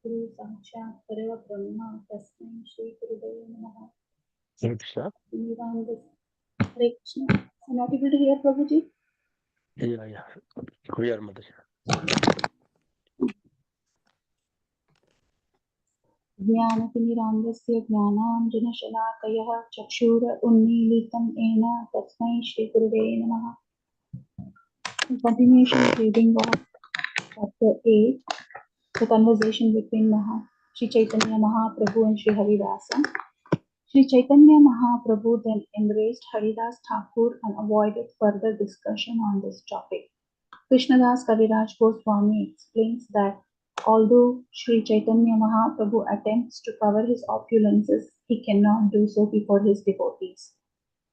Guru Sakshat Parabrahma Tasmai Shri Gurudaya Namaha. Hare Krishna. Hare Krishna. I'm not able to hear Prabhuji. Yeah. We are Mataji. ज्ञानतिमिरान्धस्य ज्ञानाञ्जनशलाकयः चक्षुर उन्मीलितं येन तस्मै श्रीगुरुवे नमः. Continuation of reading of chapter 8, the conversation between Sri Chaitanya Mahaprabhu and Sri Haridasa. Sri Chaitanya Mahaprabhu then embraced Haridas Thakur and avoided further discussion on this topic. Krishnadas Kaviraj Goswami explains that although Sri Chaitanya Mahaprabhu attempts to cover his opulences, he cannot do so before his devotees.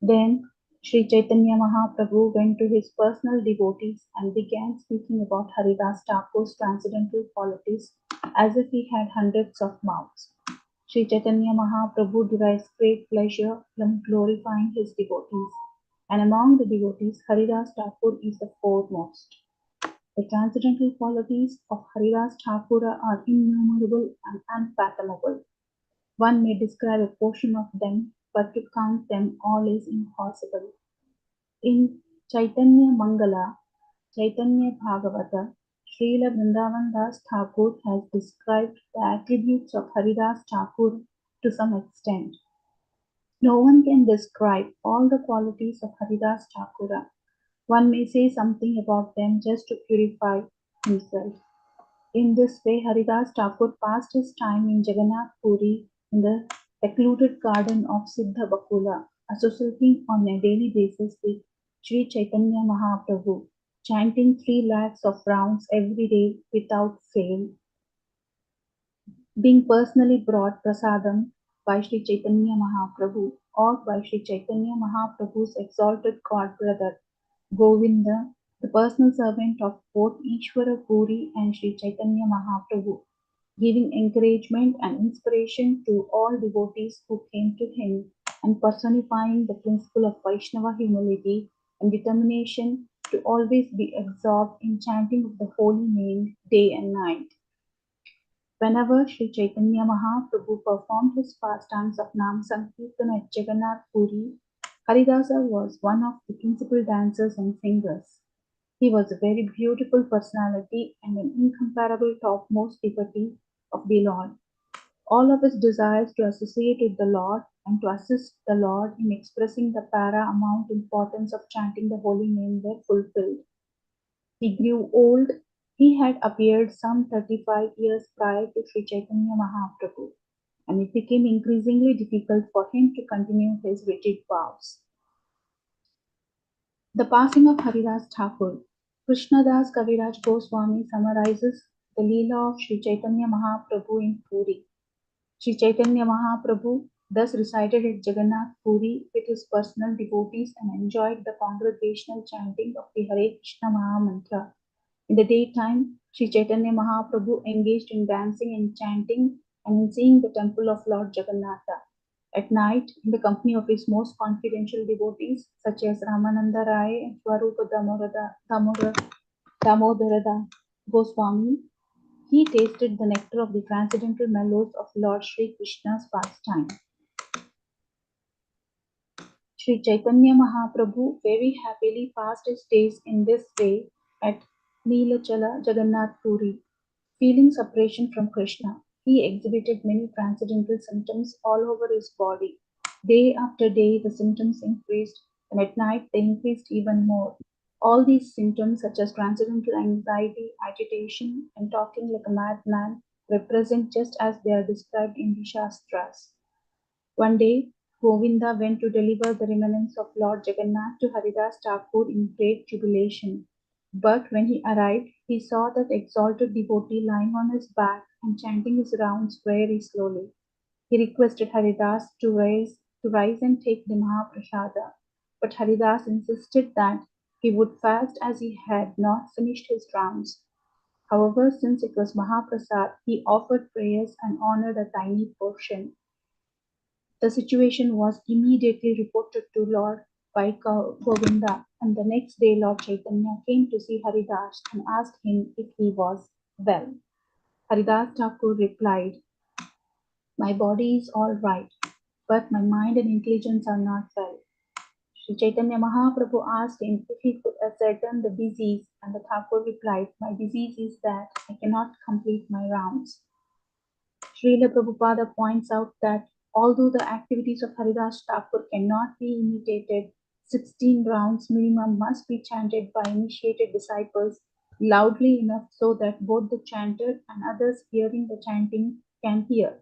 Then Sri Chaitanya Mahaprabhu went to his personal devotees and began speaking about Haridas Thakur's transcendental qualities as if he had hundreds of mouths. Sri Chaitanya Mahaprabhu derives great pleasure from glorifying his devotees, and among the devotees, Haridas Thakur is the foremost. The transcendental qualities of Haridas Thakura are innumerable and unfathomable. One may describe a portion of them, but to count them all is impossible. In Chaitanya Mangala, Chaitanya Bhagavata, Srila Vrindavan Das Thakur has described the attributes of Haridas Thakur to some extent. No one can describe all the qualities of Haridas Thakura. One may say something about them just to purify himself. In this way, Haridas Thakur passed his time in Jagannath Puri in the secluded garden of Siddha Bakula, associating on a daily basis with Sri Chaitanya Mahaprabhu, chanting 3 lakhs of rounds every day without fail, being personally brought prasadam by Sri Chaitanya Mahaprabhu or by Sri Chaitanya Mahaprabhu's exalted god brother Govinda, the personal servant of both Ishvara Puri and Sri Chaitanya Mahaprabhu, giving encouragement and inspiration to all devotees who came to him and personifying the principle of Vaishnava humility and determination to always be absorbed in chanting of the holy name day and night. Whenever Sri Chaitanya Mahaprabhu performed his pastimes of Nam Sankirtan at Jagannath Puri, Haridasa was one of the principal dancers and singers. He was a very beautiful personality and an incomparable topmost devotee of the Lord. All of his desires to associate with the Lord and to assist the Lord in expressing the paramount importance of chanting the holy name were fulfilled. He grew old. He had appeared some 35 years prior to Sri Chaitanya Mahaprabhu, and it became increasingly difficult for him to continue his rigid vows. The passing of Haridas Thakur. Krishnadas Kaviraj Goswami summarizes the Leela of Sri Chaitanya Mahaprabhu in Puri. Sri Chaitanya Mahaprabhu thus resided at Jagannath Puri with his personal devotees and enjoyed the congregational chanting of the Hare Krishna Maha Mantra. In the daytime, Sri Chaitanya Mahaprabhu engaged in dancing and chanting and in seeing the temple of Lord Jagannatha. At night, in the company of his most confidential devotees, such as Ramananda Rai and Swarupa Damodara Goswami, he tasted the nectar of the transcendental mellows of Lord Sri Krishna's pastime. Sri Chaitanya Mahaprabhu very happily passed his days in this way at Neelachala Jagannath Puri. Feeling separation from Krishna, he exhibited many transcendental symptoms all over his body. Day after day, the symptoms increased, and at night they increased even more. All these symptoms, such as transcendental anxiety, agitation, and talking like a madman, were present just as they are described in the Shastras. One day, Govinda went to deliver the remnants of Lord Jagannath to Haridas Thakur in great jubilation. But when he arrived, he saw that exalted devotee lying on his back and chanting his rounds very slowly. He requested Haridas to rise and take the Mahaprasada, but Haridas insisted that he would fast as he had not finished his rounds. However, since it was Mahaprasad, he offered prayers and honored a tiny portion. The situation was immediately reported to Lord by Govinda, and the next day Lord Chaitanya came to see Haridas and asked him if he was well. Haridas Thakur replied, "My body is all right, but my mind and intelligence are not well." Sri Chaitanya Mahaprabhu asked him if he could ascertain the disease, and the Thakur replied, "My disease is that I cannot complete my rounds." Srila Prabhupada points out that although the activities of Haridas Thakur cannot be imitated, 16 rounds minimum must be chanted by initiated disciples loudly enough so that both the chanter and others hearing the chanting can hear.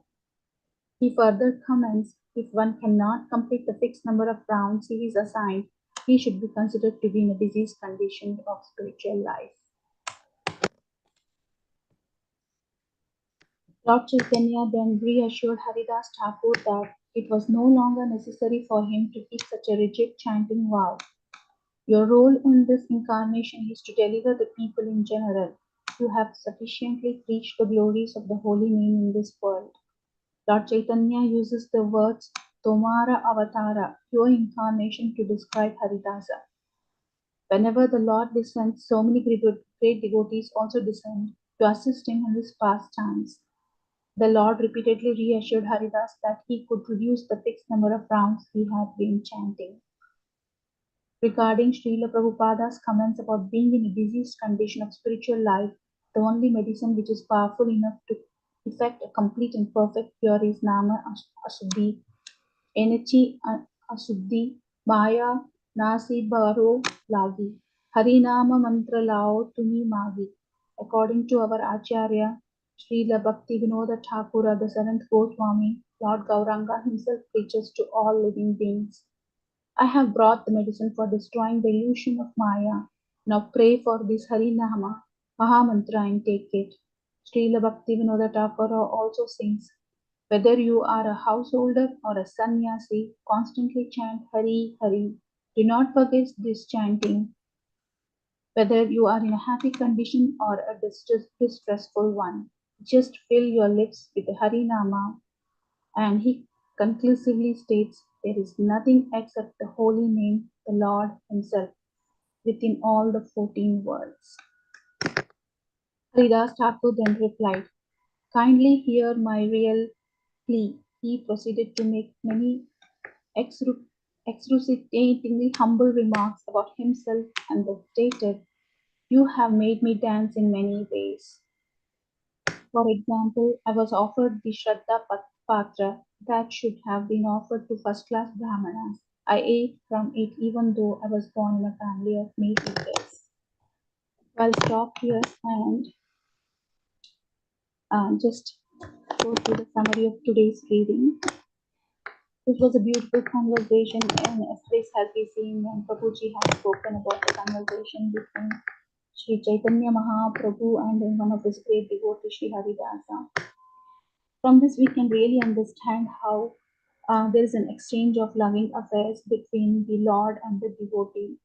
He further comments, if one cannot complete the fixed number of rounds he is assigned, he should be considered to be in a diseased condition of spiritual life. Lord Chaitanya then reassured Haridas Thakur that it was no longer necessary for him to keep such a rigid chanting vow. Your role in this incarnation is to deliver the people in general. You have sufficiently preached the glories of the holy name in this world. Lord Chaitanya uses the words Tomara Avatara, your incarnation, to describe Haridasa. Whenever the Lord descends, so many great devotees also descend to assist him in his pastimes. The Lord repeatedly reassured Haridas that he could reduce the fixed number of rounds he had been chanting. Regarding Srila Prabhupada's comments about being in a diseased condition of spiritual life, the only medicine which is powerful enough to effect a complete and perfect cure is Nama Ashuddhi. Enachi Ashuddhi, Maya Nasi Baro Lagi, Harinama Mantra Lao Tumi Magi. According to our Acharya, Srila Bhakti Vinoda Thakura, the seventh Goswami, Lord Gauranga himself preaches to all living beings. I have brought the medicine for destroying the illusion of Maya. Now pray for this Harinama Mahamantra and take it. Srila Bhakti Vinoda Thakura also sings, whether you are a householder or a sannyasi, constantly chant Hari Hari. Do not forget this chanting, whether you are in a happy condition or a distressful one. Just fill your lips with the Harinama, and he conclusively states, there is nothing except the holy name, the Lord Himself, within all the 14 worlds. Haridas Thakur then replied, kindly hear my real plea. He proceeded to make many excruciatingly humble remarks about himself and stated, you have made me dance in many ways. For example, I was offered the Shraddha Patra that should have been offered to first class Brahmanas. I ate from it even though I was born in a family of meat eaters. I'll stop here and just go through the summary of today's reading. This was a beautiful conversation, and yesterday's has been seen when Prabhuji has spoken about the conversation between Sri Chaitanya Mahaprabhu and one of his great devotees, Sri Haridasa. From this, we can really understand how there is an exchange of loving affairs between the Lord and the devotee.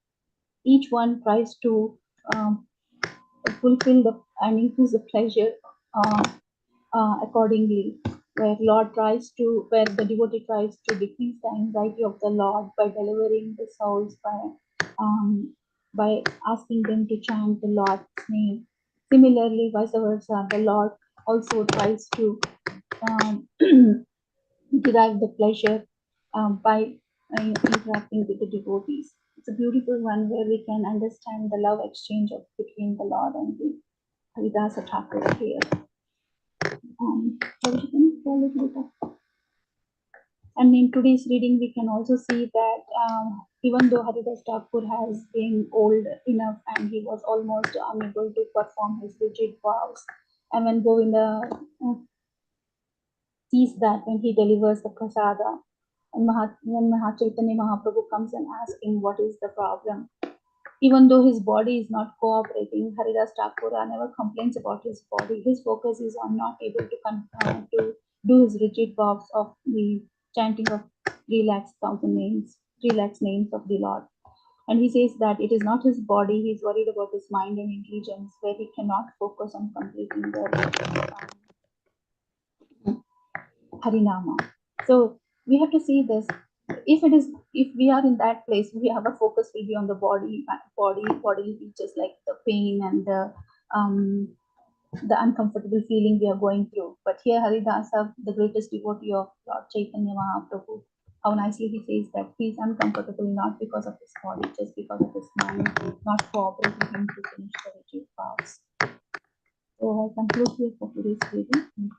Each one tries to um, fulfill the and increase the pleasure accordingly. Where the devotee tries to decrease the anxiety of the Lord by delivering the souls by asking them to chant the Lord's name. Similarly, vice versa, the Lord also tries to um, derive the pleasure by interacting with the devotees. It's a beautiful one where we can understand the love exchange between the Lord and the Haridasa Thakur here. So we can go a little bit of, and in today's reading, we can also see that even though Haridas Thakur has been old enough and he was almost unable to perform his rigid vows, and when Govinda sees that when he delivers the prasada, and when Chaitanya Mahaprabhu comes and asks him what is the problem, even though his body is not cooperating, Haridas Thakur never complains about his body. His focus is on not able to do his rigid vows of the chanting of 3,00,000 names, 3 lakhs names of the Lord. And he says that it is not his body, he is worried about his mind and intelligence, where he cannot focus on completing the Harinama. So we have to see this. If we are in that place, our focus will be on the bodily features like the pain and the um, the uncomfortable feeling we are going through. But here Haridasa, the greatest devotee of Lord Chaitanya Mahaprabhu, how nicely he says that he is uncomfortable not because of his body, just because of his mind, not cooperating him to finish the retreat vows. So I conclude here for today's reading.